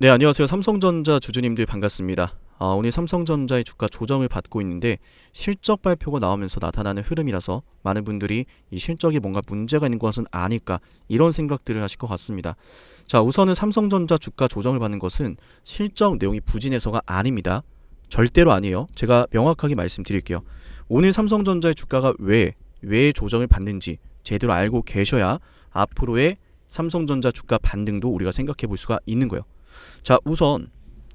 네, 안녕하세요. 삼성전자 주주님들 반갑습니다. 오늘 삼성전자의 주가 조정을 받고 있는데 실적 발표가 나오면서 나타나는 흐름이라서 많은 분들이 이 실적에 뭔가 문제가 있는 것은 아닐까 이런 생각들을 하실 것 같습니다. 자, 우선은 삼성전자 주가 조정을 받는 것은 실적 내용이 부진해서가 아닙니다. 절대로 아니에요. 제가 명확하게 말씀드릴게요. 오늘 삼성전자의 주가가 왜 조정을 받는지 제대로 알고 계셔야 앞으로의 삼성전자 주가 반등도 우리가 생각해 볼 수가 있는 거예요. 자, 우선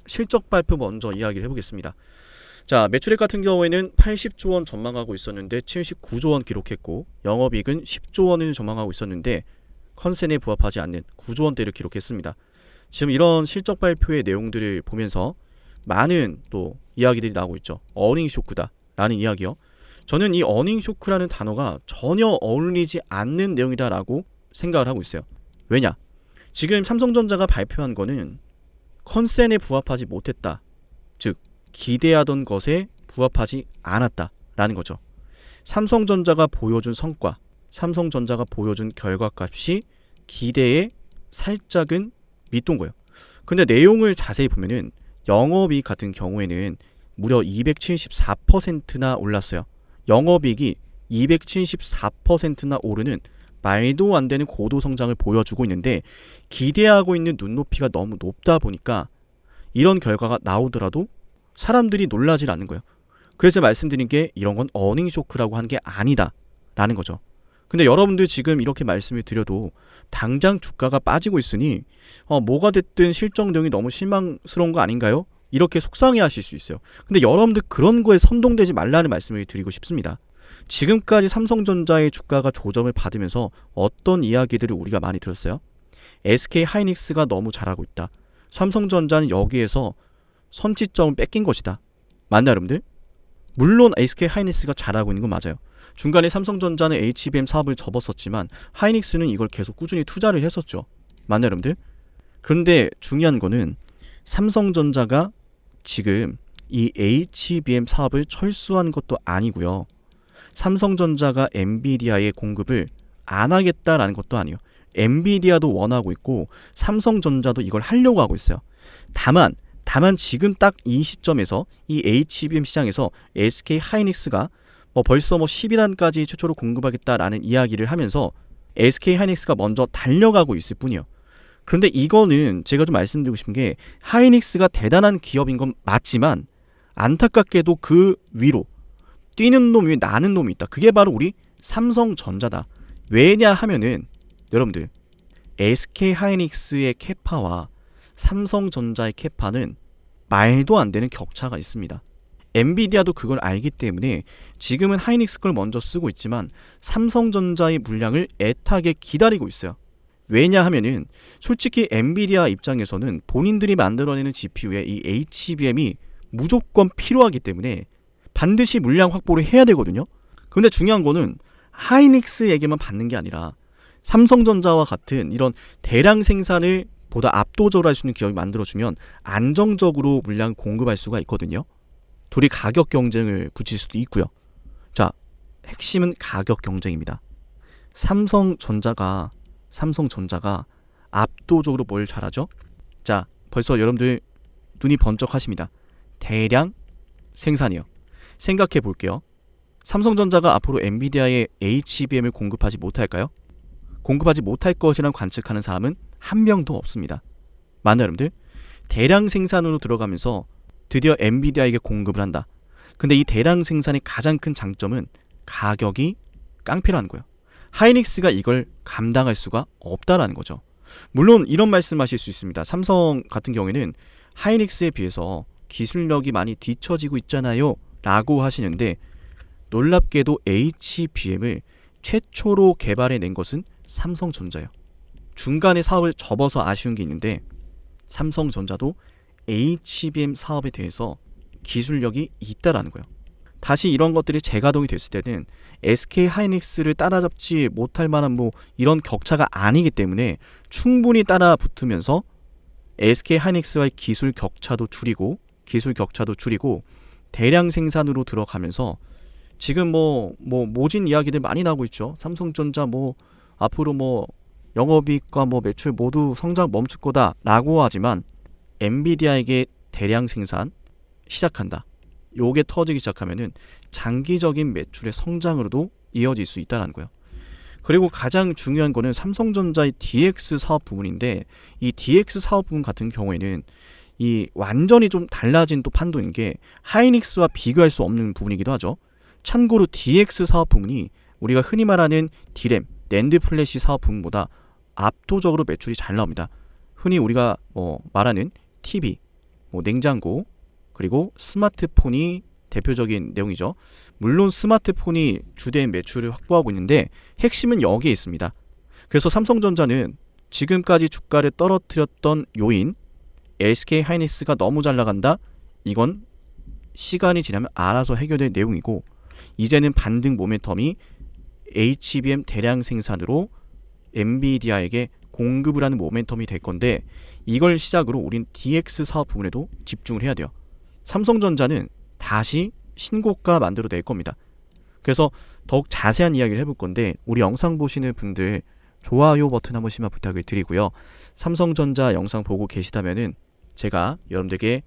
실적 발표 먼저 이야기를 해보겠습니다. 자, 매출액 같은 경우에는 80조 원 전망하고 있었는데 79조 원 기록했고, 영업이익은 10조 원을 전망하고 있었는데 컨센에 부합하지 않는 9조 원대를 기록했습니다. 지금 이런 실적 발표의 내용들을 보면서 많은 또 이야기들이 나오고 있죠. 어닝 쇼크다 라는 이야기요. 저는 이 어닝 쇼크라는 단어가 전혀 어울리지 않는 내용이다라고 생각을 하고 있어요. 왜냐? 지금 삼성전자가 발표한 거는 컨센에 부합하지 못했다. 즉, 기대하던 것에 부합하지 않았다라는 거죠. 삼성전자가 보여준 성과, 삼성전자가 보여준 결과값이 기대에 살짝은 밑돈 거예요. 근데 내용을 자세히 보면은 영업이익 같은 경우에는 무려 274%나 올랐어요. 영업이익이 274%나 오르는 말도 안 되는 고도 성장을 보여주고 있는데, 기대하고 있는 눈높이가 너무 높다 보니까 이런 결과가 나오더라도 사람들이 놀라질 않는 거예요. 그래서 말씀드린 게 이런 건 어닝 쇼크라고 하는 게 아니다 라는 거죠. 근데 여러분들 지금 이렇게 말씀을 드려도 당장 주가가 빠지고 있으니 뭐가 됐든 실적 내용이 너무 실망스러운 거 아닌가요? 이렇게 속상해 하실 수 있어요. 근데 여러분들 그런 거에 선동되지 말라는 말씀을 드리고 싶습니다. 지금까지 삼성전자의 주가가 조정을 받으면서 어떤 이야기들을 우리가 많이 들었어요? SK 하이닉스가 너무 잘하고 있다. 삼성전자는 여기에서 선취점을 뺏긴 것이다. 맞나요, 여러분들? 물론 SK 하이닉스가 잘하고 있는 건 맞아요. 중간에 삼성전자는 HBM 사업을 접었었지만 하이닉스는 이걸 계속 꾸준히 투자를 했었죠. 맞나요, 여러분들? 그런데 중요한 거는 삼성전자가 지금 이 HBM 사업을 철수한 것도 아니고요. 삼성전자가 엔비디아의 공급을 안 하겠다라는 것도 아니에요. 엔비디아도 원하고 있고 삼성전자도 이걸 하려고 하고 있어요. 다만 지금 딱 이 시점에서 이 HBM 시장에서 SK 하이닉스가 벌써 11단까지 최초로 공급하겠다라는 이야기를 하면서 SK 하이닉스가 먼저 달려가고 있을 뿐이에요. 그런데 이거는 제가 좀 말씀드리고 싶은 게, 하이닉스가 대단한 기업인 건 맞지만 안타깝게도 그 위로 뛰는 놈 위에 나는 놈이 있다. 그게 바로 우리 삼성전자다. 왜냐 하면은 여러분들, SK 하이닉스의 캐파와 삼성전자의 캐파는 말도 안 되는 격차가 있습니다. 엔비디아도 그걸 알기 때문에 지금은 하이닉스 걸 먼저 쓰고 있지만 삼성전자의 물량을 애타게 기다리고 있어요. 왜냐 하면은 솔직히 엔비디아 입장에서는 본인들이 만들어내는 GPU에 이 HBM이 무조건 필요하기 때문에 반드시 물량 확보를 해야 되거든요. 근데 중요한 거는 하이닉스에게만 받는 게 아니라 삼성전자와 같은 이런 대량 생산을 보다 압도적으로 할 수 있는 기업이 만들어주면 안정적으로 물량 공급할 수가 있거든요. 둘이 가격 경쟁을 붙일 수도 있고요. 자, 핵심은 가격 경쟁입니다. 삼성전자가 압도적으로 뭘 잘하죠? 자, 벌써 여러분들 눈이 번쩍하십니다. 대량 생산이요. 생각해 볼게요. 삼성전자가 앞으로 엔비디아의 HBM을 공급하지 못할까요? 공급하지 못할 것이라는 관측하는 사람은 한 명도 없습니다. 맞나요, 여러분들? 대량 생산으로 들어가면서 드디어 엔비디아에게 공급을 한다. 근데 이 대량 생산의 가장 큰 장점은 가격이 깡패라는 거예요. 하이닉스가 이걸 감당할 수가 없다라는 거죠. 물론 이런 말씀하실 수 있습니다. 삼성 같은 경우에는 하이닉스에 비해서 기술력이 많이 뒤처지고 있잖아요 라고 하시는데, 놀랍게도 HBM을 최초로 개발해낸 것은 삼성전자예요. 중간에 사업을 접어서 아쉬운 게 있는데 삼성전자도 HBM 사업에 대해서 기술력이 있다라는 거예요. 다시 이런 것들이 재가동이 됐을 때는 SK 하이닉스를 따라잡지 못할 만한 이런 격차가 아니기 때문에 충분히 따라 붙으면서 SK 하이닉스와의 기술 격차도 줄이고 대량 생산으로 들어가면서 지금 모진 이야기들 많이 나오고 있죠. 삼성전자 앞으로 영업이익과 매출 모두 성장 멈출 거다라고 하지만 엔비디아에게 대량 생산 시작한다. 요게 터지기 시작하면은 장기적인 매출의 성장으로도 이어질 수 있다는 거예요. 그리고 가장 중요한 거는 삼성전자의 DX 사업 부분인데, 이 DX 사업 부분 같은 경우에는 이 완전히 좀 달라진 또 판도인 게 하이닉스와 비교할 수 없는 부분이기도 하죠. 참고로 DX 사업 부분이 우리가 흔히 말하는 D램, 낸드 플래시 사업 부분보다 압도적으로 매출이 잘 나옵니다. 흔히 우리가 말하는 TV, 냉장고, 그리고 스마트폰이 대표적인 내용이죠. 물론 스마트폰이 주된 매출을 확보하고 있는데 핵심은 여기에 있습니다. 그래서 삼성전자는 지금까지 주가를 떨어뜨렸던 요인, SK 하이닉스가 너무 잘 나간다, 이건 시간이 지나면 알아서 해결될 내용이고, 이제는 반등 모멘텀이 HBM 대량 생산으로 엔비디아에게 공급을 하는 모멘텀이 될 건데, 이걸 시작으로 우린 DX 사업 부분에도 집중을 해야 돼요. 삼성전자는 다시 신고가 만들어낼 겁니다. 그래서 더욱 자세한 이야기를 해볼 건데, 우리 영상 보시는 분들 좋아요 버튼 한 번씩만 부탁을 드리고요. 삼성전자 영상 보고 계시다면은 제가 여러분들에게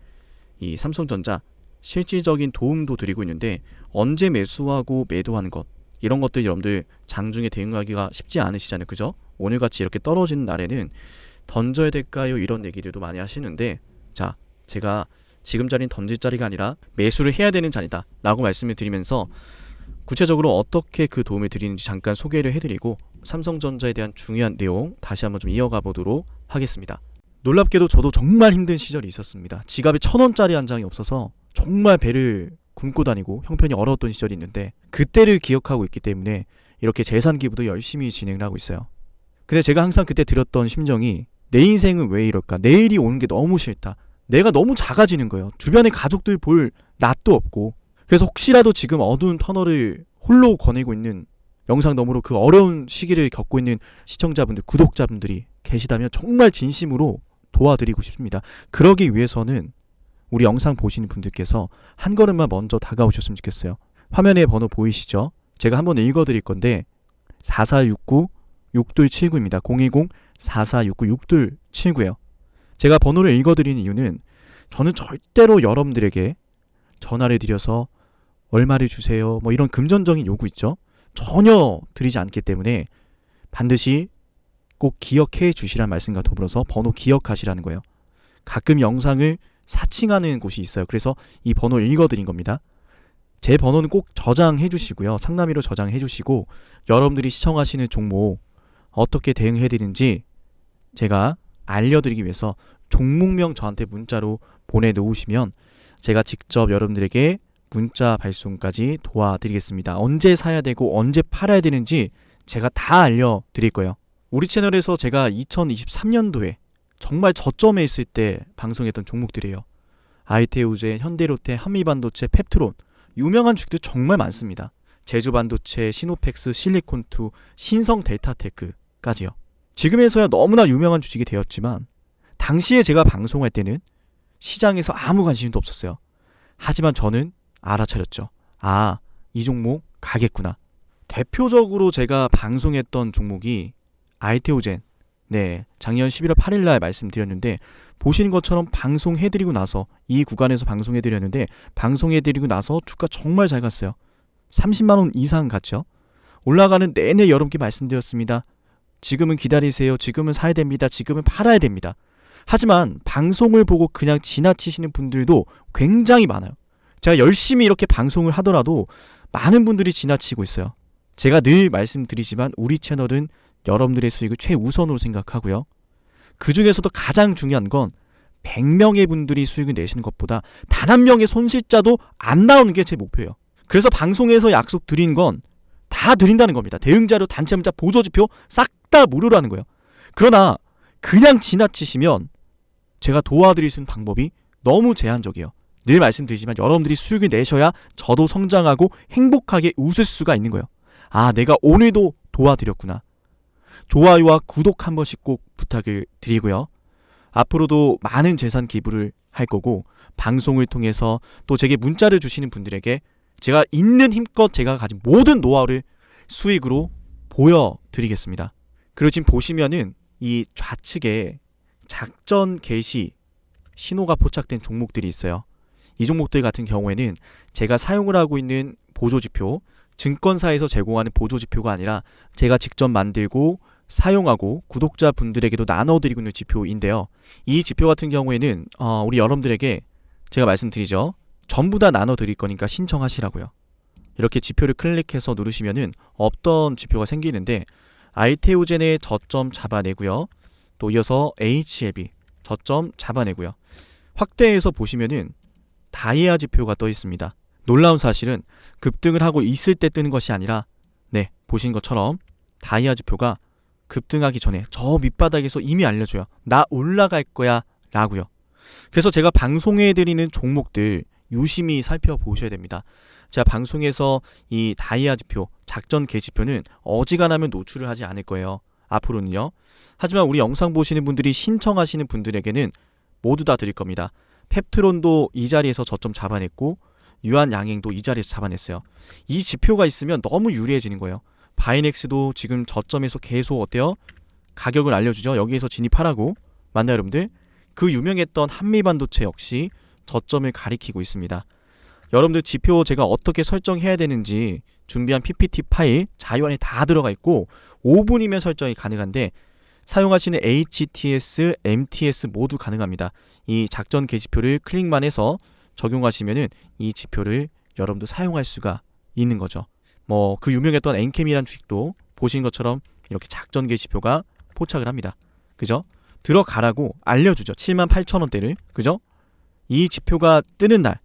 이 삼성전자 실질적인 도움도 드리고 있는데, 언제 매수하고 매도하는 것, 이런 것들 여러분들 장중에 대응하기가 쉽지 않으시잖아요. 그죠? 오늘같이 이렇게 떨어지는 날에는 던져야 될까요? 이런 얘기들도 많이 하시는데, 자, 제가 지금 자리는 던질 자리가 아니라 매수를 해야 되는 자리다 라고 말씀을 드리면서, 구체적으로 어떻게 그 도움을 드리는지 잠깐 소개를 해드리고 삼성전자에 대한 중요한 내용 다시 한번 좀 이어가 보도록 하겠습니다. 놀랍게도 저도 정말 힘든 시절이 있었습니다. 지갑에 1,000원짜리 한 장이 없어서 정말 배를 굶고 다니고 형편이 어려웠던 시절이 있는데, 그때를 기억하고 있기 때문에 이렇게 재산 기부도 열심히 진행을 하고 있어요. 근데 제가 항상 그때 들었던 심정이, 내 인생은 왜 이럴까? 내일이 오는 게 너무 싫다. 내가 너무 작아지는 거예요. 주변에 가족들 볼 낯도 없고. 그래서 혹시라도 지금 어두운 터널을 홀로 거니고 있는, 영상 너머로 그 어려운 시기를 겪고 있는 시청자분들, 구독자분들이 계시다면 정말 진심으로 도와드리고 싶습니다. 그러기 위해서는 우리 영상 보시는 분들께서 한 걸음만 먼저 다가오셨으면 좋겠어요. 화면에 번호 보이시죠? 제가 한번 읽어드릴 건데 4469-6279입니다. 010-4469-6279예요. 제가 번호를 읽어드리는 이유는, 저는 절대로 여러분들에게 전화를 드려서 얼마를 주세요, 이런 금전적인 요구 있죠? 전혀 드리지 않기 때문에 반드시 꼭 기억해 주시라는 말씀과 더불어서 번호 기억하시라는 거예요. 가끔 영상을 사칭하는 곳이 있어요. 그래서 이 번호를 읽어드린 겁니다. 제 번호는 꼭 저장해 주시고요. 상남이로 저장해 주시고, 여러분들이 시청하시는 종목 어떻게 대응해 드리는지 제가 알려드리기 위해서 종목명 저한테 문자로 보내놓으시면 제가 직접 여러분들에게 문자 발송까지 도와드리겠습니다. 언제 사야 되고 언제 팔아야 되는지 제가 다 알려드릴 거예요. 우리 채널에서 제가 2023년도에 정말 저점에 있을 때 방송했던 종목들이에요. 아이테우젠, 현대로테, 한미반도체, 펩트론, 유명한 주식들 정말 많습니다. 제주반도체, 시노펙스, 실리콘2, 신성델타테크까지요. 지금에서야 너무나 유명한 주식이 되었지만 당시에 제가 방송할 때는 시장에서 아무 관심도 없었어요. 하지만 저는 알아차렸죠. 아, 이 종목 가겠구나. 대표적으로 제가 방송했던 종목이 아이테우젠, 작년 11월 8일날 말씀드렸는데, 보시는 것처럼 방송해드리고 나서, 이 구간에서 방송해드렸는데 방송해드리고 나서 주가 정말 잘 갔어요. 30만원 이상 갔죠. 올라가는 내내 여러분께 말씀드렸습니다. 지금은 기다리세요. 지금은 사야 됩니다. 지금은 팔아야 됩니다. 하지만 방송을 보고 그냥 지나치시는 분들도 굉장히 많아요. 제가 열심히 이렇게 방송을 하더라도 많은 분들이 지나치고 있어요. 제가 늘 말씀드리지만 우리 채널은 여러분들의 수익을 최우선으로 생각하고요. 그 중에서도 가장 중요한 건 100명의 분들이 수익을 내시는 것보다 단 한 명의 손실자도 안 나오는 게 제 목표예요. 그래서 방송에서 약속 드린 건 다 드린다는 겁니다. 대응자료, 단체 문자, 보조지표 싹 다 무료라는 거예요. 그러나 그냥 지나치시면 제가 도와드릴 수 있는 방법이 너무 제한적이에요. 늘 말씀드리지만 여러분들이 수익을 내셔야 저도 성장하고 행복하게 웃을 수가 있는 거예요. 아, 내가 오늘도 도와드렸구나. 좋아요와 구독 한 번씩 꼭 부탁을 드리고요. 앞으로도 많은 재산 기부를 할 거고, 방송을 통해서 또 제게 문자를 주시는 분들에게 제가 있는 힘껏 제가 가진 모든 노하우를 수익으로 보여드리겠습니다. 그리고 지금 보시면은 이 좌측에 작전 개시 신호가 포착된 종목들이 있어요. 이 종목들 같은 경우에는 제가 사용을 하고 있는 보조지표, 증권사에서 제공하는 보조지표가 아니라 제가 직접 만들고 사용하고 구독자분들에게도 나눠드리고 있는 지표인데요. 이 지표 같은 경우에는 우리 여러분들에게 제가 말씀드리죠. 전부 다 나눠드릴 거니까 신청하시라고요. 이렇게 지표를 클릭해서 누르시면은 어떤 지표가 생기는데 알테오젠의 저점 잡아내고요. 또 이어서 HLB 저점 잡아내고요. 확대해서 보시면은 다이아 지표가 떠 있습니다. 놀라운 사실은 급등을 하고 있을 때 뜨는 것이 아니라 보신 것처럼 다이아 지표가 급등하기 전에 저 밑바닥에서 이미 알려줘요. 나 올라갈 거야 라고요. 그래서 제가 방송해드리는 종목들 유심히 살펴보셔야 됩니다. 제가 방송에서 이 다이아 지표, 작전 개지표는 어지간하면 노출을 하지 않을 거예요. 앞으로는요. 하지만 우리 영상 보시는 분들이 신청하시는 분들에게는 모두 다 드릴 겁니다. 펩트론도 이 자리에서 저점 잡아냈고 유한양행도 이 자리에서 잡아냈어요. 이 지표가 있으면 너무 유리해지는 거예요. 바이넥스도 지금 저점에서 계속 어때요? 가격을 알려주죠. 여기에서 진입하라고. 맞나요 여러분들? 그 유명했던 한미반도체 역시 저점을 가리키고 있습니다. 여러분들 지표 제가 어떻게 설정해야 되는지 준비한 PPT 파일 자료안에 다 들어가 있고 5분이면 설정이 가능한데 사용하시는 HTS, MTS 모두 가능합니다. 이 작전 개지표를 클릭만 해서 적용하시면은 이 지표를 여러분도 사용할 수가 있는 거죠. 뭐 그 유명했던 엔캠이란 주식도 보신 것처럼 이렇게 작전 개지표가 포착을 합니다. 그죠? 들어가라고 알려주죠. 78,000원대를. 그죠? 이 지표가 뜨는 날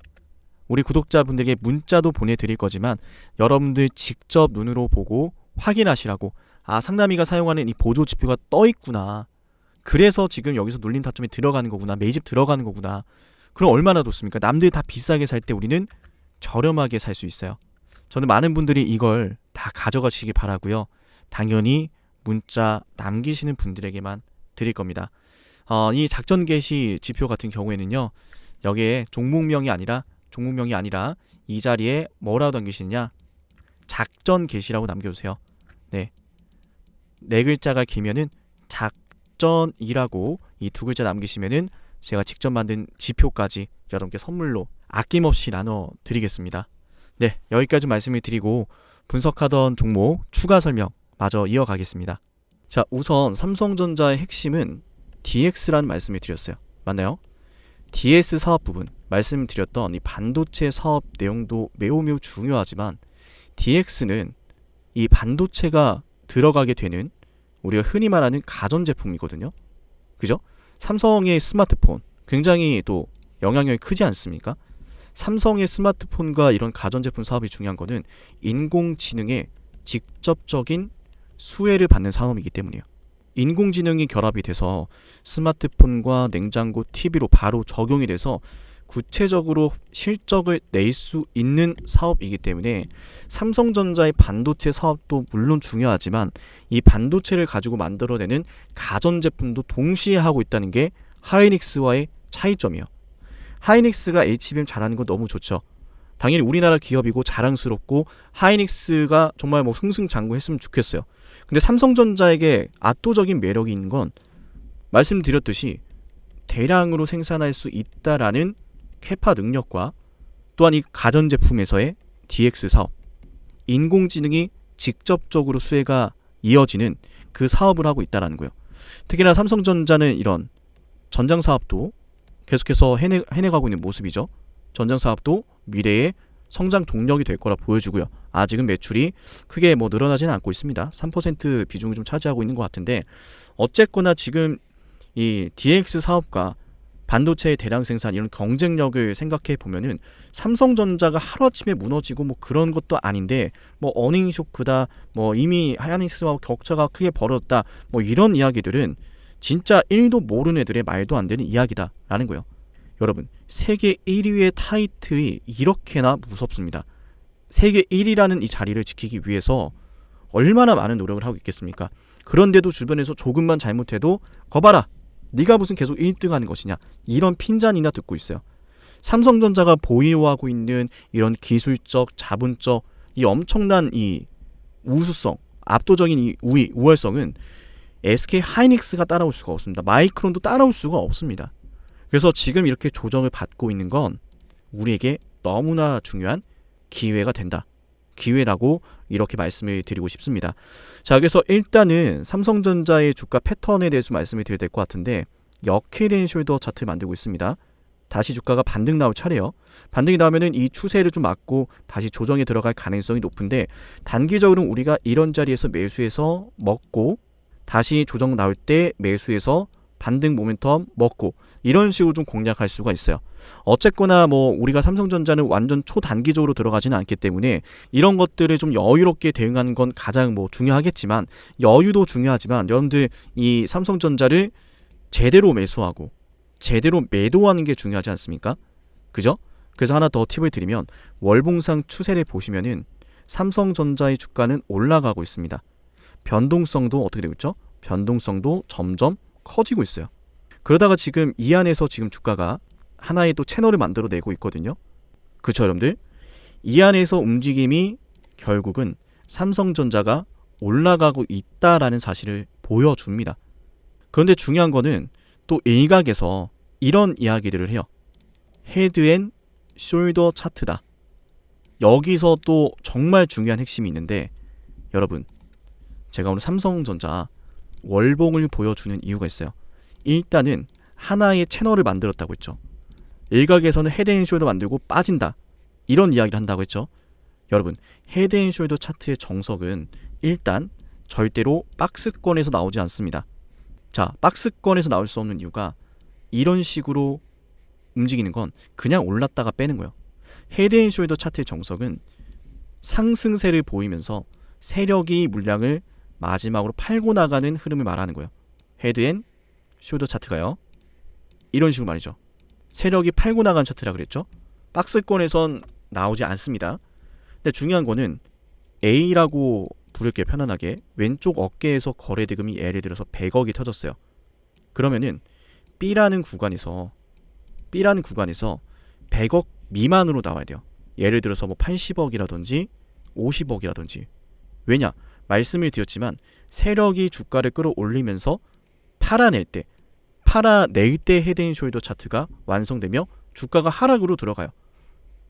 우리 구독자분들에게 문자도 보내드릴 거지만 여러분들 직접 눈으로 보고 확인하시라고 상남이가 사용하는 이 보조 지표가 떠 있구나. 그래서 지금 여기서 눌림 타점에 들어가는 거구나. 매집 들어가는 거구나. 그럼 얼마나 좋습니까? 남들 다 비싸게 살 때 우리는 저렴하게 살 수 있어요. 저는 많은 분들이 이걸 다 가져가시기 바라고요. 당연히 문자 남기시는 분들에게만 드릴 겁니다. 이 작전 개시 지표 같은 경우에는요. 여기에 종목명이 아니라 이 자리에 뭐라고 남기시느냐? 작전 개시라고 남겨주세요. 네 글자가 길면은 작전이라고 이 두 글자 남기시면은 제가 직접 만든 지표까지 여러분께 선물로 아낌없이 나눠드리겠습니다. 여기까지 말씀을 드리고 분석하던 종목 추가 설명 마저 이어가겠습니다. 자, 우선 삼성전자의 핵심은 DX라는 말씀을 드렸어요. 맞나요? DS 사업 부분 말씀드렸던 이 반도체 사업 내용도 매우 중요하지만 DX는 이 반도체가 들어가게 되는 우리가 흔히 말하는 가전제품이거든요. 그죠? 삼성의 스마트폰 굉장히 또 영향력이 크지 않습니까? 삼성의 스마트폰과 이런 가전제품 사업이 중요한 거는 인공지능의 직접적인 수혜를 받는 산업이기 때문이에요. 인공지능이 결합이 돼서 스마트폰과 냉장고, TV로 바로 적용이 돼서 구체적으로 실적을 낼 수 있는 사업이기 때문에 삼성전자의 반도체 사업도 물론 중요하지만 이 반도체를 가지고 만들어내는 가전제품도 동시에 하고 있다는 게 하이닉스와의 차이점이에요. 하이닉스가 HBM 잘하는 거 너무 좋죠. 당연히 우리나라 기업이고 자랑스럽고 하이닉스가 정말 뭐 승승장구했으면 좋겠어요. 근데 삼성전자에게 압도적인 매력이 있는 건 말씀드렸듯이 대량으로 생산할 수 있다라는 캐파 능력과 또한 이 가전제품에서의 DX 사업, 인공지능이 직접적으로 수혜가 이어지는 그 사업을 하고 있다라는 거예요. 특히나 삼성전자는 이런 전장사업도 계속해서 해내가고 있는 모습이죠. 전장사업도 미래의 성장 동력이 될 거라 보여주고요. 아직은 매출이 크게 늘어나지는 않고 있습니다. 3% 비중을 좀 차지하고 있는 것 같은데 어쨌거나 지금 이 DX 사업과 반도체의 대량 생산 이런 경쟁력을 생각해 보면은 삼성전자가 하루아침에 무너지고 그런 것도 아닌데 어닝 쇼크다 이미 하이닉스와 격차가 크게 벌어졌다 이런 이야기들은 진짜 1도 모르는 애들의 말도 안 되는 이야기다라는 거예요. 여러분 세계 1위의 타이틀이 이렇게나 무섭습니다. 세계 1위라는 이 자리를 지키기 위해서 얼마나 많은 노력을 하고 있겠습니까? 그런데도 주변에서 조금만 잘못해도 거봐라 네가 무슨 계속 1등 하는 것이냐 이런 핀잔이나 듣고 있어요. 삼성전자가 보유하고 있는 이런 기술적 자본적 이 엄청난 이 우수성 압도적인 이 우월성은 SK 하이닉스가 따라올 수가 없습니다. 마이크론도 따라올 수가 없습니다. 그래서 지금 이렇게 조정을 받고 있는 건 우리에게 너무나 중요한 기회가 된다. 기회라고 이렇게 말씀을 드리고 싶습니다. 자, 그래서 일단은 삼성전자의 주가 패턴에 대해서 말씀을 드려야 될 것 같은데, 역헤드앤 숄더 차트 만들고 있습니다. 다시 주가가 반등 나올 차례요. 반등이 나오면은 이 추세를 좀 막고 다시 조정에 들어갈 가능성이 높은데, 단기적으로는 우리가 이런 자리에서 매수해서 먹고 다시 조정 나올 때 매수해서 반등 모멘텀 먹고 이런 식으로 좀 공략할 수가 있어요. 어쨌거나 뭐 우리가 삼성전자는 완전 초단기적으로 들어가지는 않기 때문에 이런 것들을 좀 여유롭게 대응하는 건 가장 뭐 중요하겠지만, 여유도 중요하지만 여러분들 이 삼성전자를 제대로 매수하고 제대로 매도하는 게 중요하지 않습니까? 그죠? 그래서 하나 더 팁을 드리면, 월봉상 추세를 보시면은 삼성전자의 주가는 올라가고 있습니다. 변동성도 어떻게 되고 있죠? 변동성도 점점 커지고 있어요. 그러다가 지금 이 안에서 지금 주가가 하나의 또 채널을 만들어내고 있거든요. 그쵸, 여러분들? 이 안에서 움직임이 결국은 삼성전자가 올라가고 있다라는 사실을 보여줍니다. 그런데 중요한 거는 또 일각에서 이런 이야기들을 해요. 헤드앤 숄더 차트다. 여기서 또 정말 중요한 핵심이 있는데, 여러분, 제가 오늘 삼성전자 월봉을 보여주는 이유가 있어요. 일단은 하나의 채널을 만들었다고 했죠. 일각에서는 헤드앤숄더 만들고 빠진다, 이런 이야기를 한다고 했죠. 여러분, 헤드앤숄더 차트의 정석은 일단 절대로 박스권에서 나오지 않습니다. 자, 박스권에서 나올 수 없는 이유가, 이런 식으로 움직이는 건 그냥 올랐다가 빼는 거예요. 헤드앤숄더 차트의 정석은 상승세를 보이면서 세력이 물량을 마지막으로 팔고 나가는 흐름을 말하는 거예요. 헤드앤숄더 차트가요, 이런 식으로 말이죠. 세력이 팔고 나간 차트라 그랬죠. 박스권에선 나오지 않습니다. 근데 중요한 거는 A라고 부를게요, 편안하게. 왼쪽 어깨에서 거래 대금이 예를 들어서 100억이 터졌어요. 그러면은 B라는 구간에서 100억 미만으로 나와야 돼요. 예를 들어서 뭐 80억이라든지 50억이라든지. 왜냐? 말씀을 드렸지만 세력이 주가를 끌어올리면서 팔아낼 때 헤드앤숄더 차트가 완성되며 주가가 하락으로 들어가요.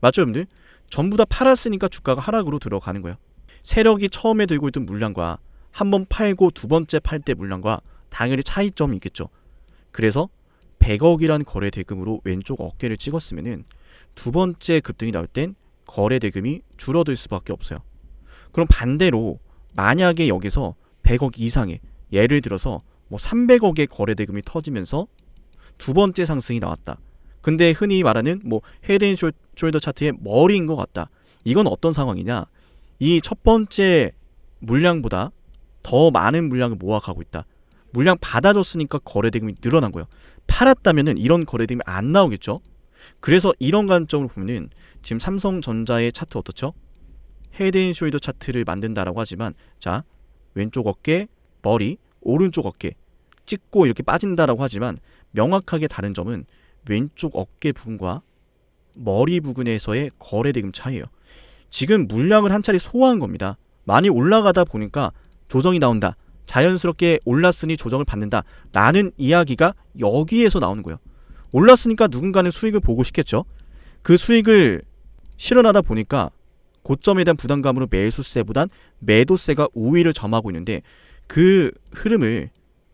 맞죠, 여러분들? 전부 다 팔았으니까 주가가 하락으로 들어가는 거예요. 세력이 처음에 들고 있던 물량과 한번 팔고 두 번째 팔 때 물량과 당연히 차이점이 있겠죠. 그래서 100억이라는 거래 대금으로 왼쪽 어깨를 찍었으면은 두 번째 급등이 나올 땐 거래 대금이 줄어들 수밖에 없어요. 그럼 반대로 만약에 여기서 100억 이상의, 예를 들어서 뭐 300억의 거래 대금이 터지면서 두 번째 상승이 나왔다. 근데 흔히 말하는 뭐 헤드앤숄더 차트의 머리인 것 같다. 이건 어떤 상황이냐? 이 첫 번째 물량보다 더 많은 물량을 모아가고 있다. 물량 받아줬으니까 거래 대금이 늘어난 거예요. 팔았다면은 이런 거래 대금이 안 나오겠죠. 그래서 이런 관점으로 보면은 지금 삼성전자의 차트 어떻죠? 헤드앤숄더 차트를 만든다라고 하지만, 자, 왼쪽 어깨, 머리, 오른쪽 어깨 찍고 이렇게 빠진다라고 하지만, 명확하게 다른 점은 왼쪽 어깨 부분과 머리 부분에서의 거래 대금 차이예요. 지금 물량을 한 차례 소화한 겁니다. 많이 올라가다 보니까 조정이 나온다, 자연스럽게 올랐으니 조정을 받는다 라는 이야기가 여기에서 나오는 거예요. 올랐으니까 누군가는 수익을 보고 싶겠죠. 그 수익을 실현하다 보니까 고점에 대한 부담감으로 매수세보단 매도세가 우위를 점하고 있는데, 그 흐름을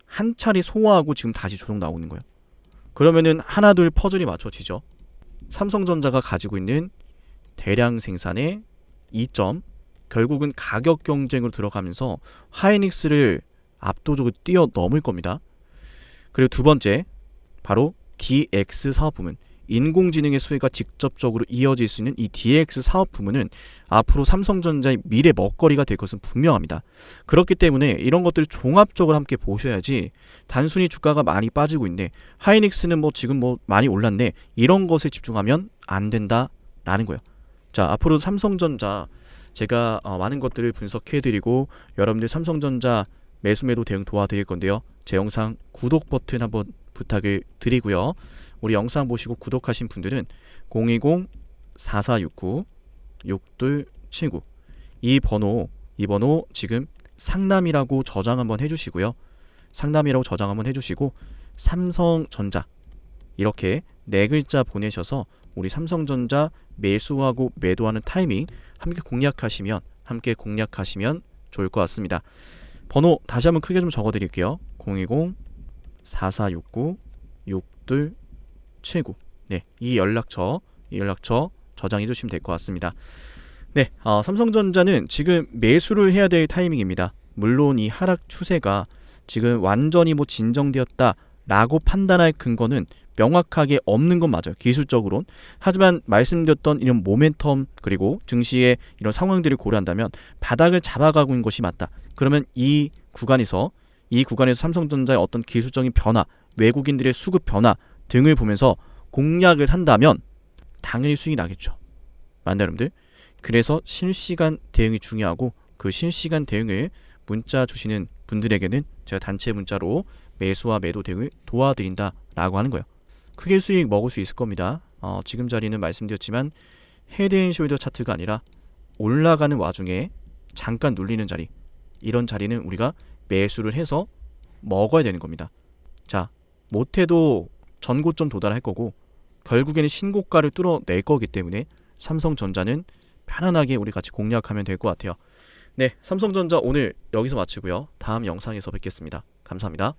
한 차례 소화하고 지금 다시 조정 나오는 거예요. 그러면은 하나 둘 퍼즐이 맞춰지죠. 삼성전자가 가지고 있는 대량 생산의 이점, 결국은 가격 경쟁으로 들어가면서 하이닉스를 압도적으로 뛰어넘을 겁니다. 그리고 두 번째, 바로 DX 사업 부문, 인공지능의 수혜가 직접적으로 이어질 수 있는 이 DX 사업 부문은 앞으로 삼성전자의 미래 먹거리가 될 것은 분명합니다. 그렇기 때문에 이런 것들을 종합적으로 함께 보셔야지, 단순히 주가가 많이 빠지고 있네, 하이닉스는 뭐 지금 뭐 많이 올랐네, 이런 것에 집중하면 안 된다라는 거예요. 자, 앞으로 삼성전자 제가 많은 것들을 분석해드리고 여러분들 삼성전자 매수매도 대응 도와드릴 건데요. 제 영상 구독 버튼 한번 부탁을 드리고요. 우리 영상 보시고 구독하신 분들은 020-4469-6279 이 번호 지금 상남이라고 저장 한번 해주시고요. 상남이라고 저장 한번 해주시고 삼성전자 이렇게 네 글자 보내셔서 우리 삼성전자 매수하고 매도하는 타이밍 함께 공략하시면 좋을 것 같습니다. 번호 다시 한번 크게 좀 적어 드릴게요. 020-4469-6279. 네, 이 연락처 저장해 주시면 될 것 같습니다. 네, 삼성전자는 지금 매수를 해야 될 타이밍입니다. 물론 이 하락 추세가 지금 완전히 진정되었다라고 판단할 근거는 명확하게 없는 건 맞아요. 기술적으로는. 하지만 말씀드렸던 이런 모멘텀 그리고 증시의 이런 상황들을 고려한다면 바닥을 잡아가고 있는 것이 맞다. 그러면 이 구간에서 삼성전자의 어떤 기술적인 변화, 외국인들의 수급 변화 등을 보면서 공략을 한다면 당연히 수익이 나겠죠. 맞나요, 여러분들? 그래서 실시간 대응이 중요하고 그 실시간 대응을 문자 주시는 분들에게는 제가 단체 문자로 매수와 매도 대응을 도와드린다라고 하는 거예요. 크게 수익 먹을 수 있을 겁니다. 지금 자리는 말씀드렸지만 헤드앤숄더 차트가 아니라 올라가는 와중에 잠깐 눌리는 자리, 이런 자리는 우리가 매수를 해서 먹어야 되는 겁니다. 자, 못해도 전고점 도달할 거고 결국에는 신고가를 뚫어낼 거기 때문에 삼성전자는 편안하게 우리 같이 공략하면 될 것 같아요. 네, 삼성전자 오늘 여기서 마치고요. 다음 영상에서 뵙겠습니다. 감사합니다.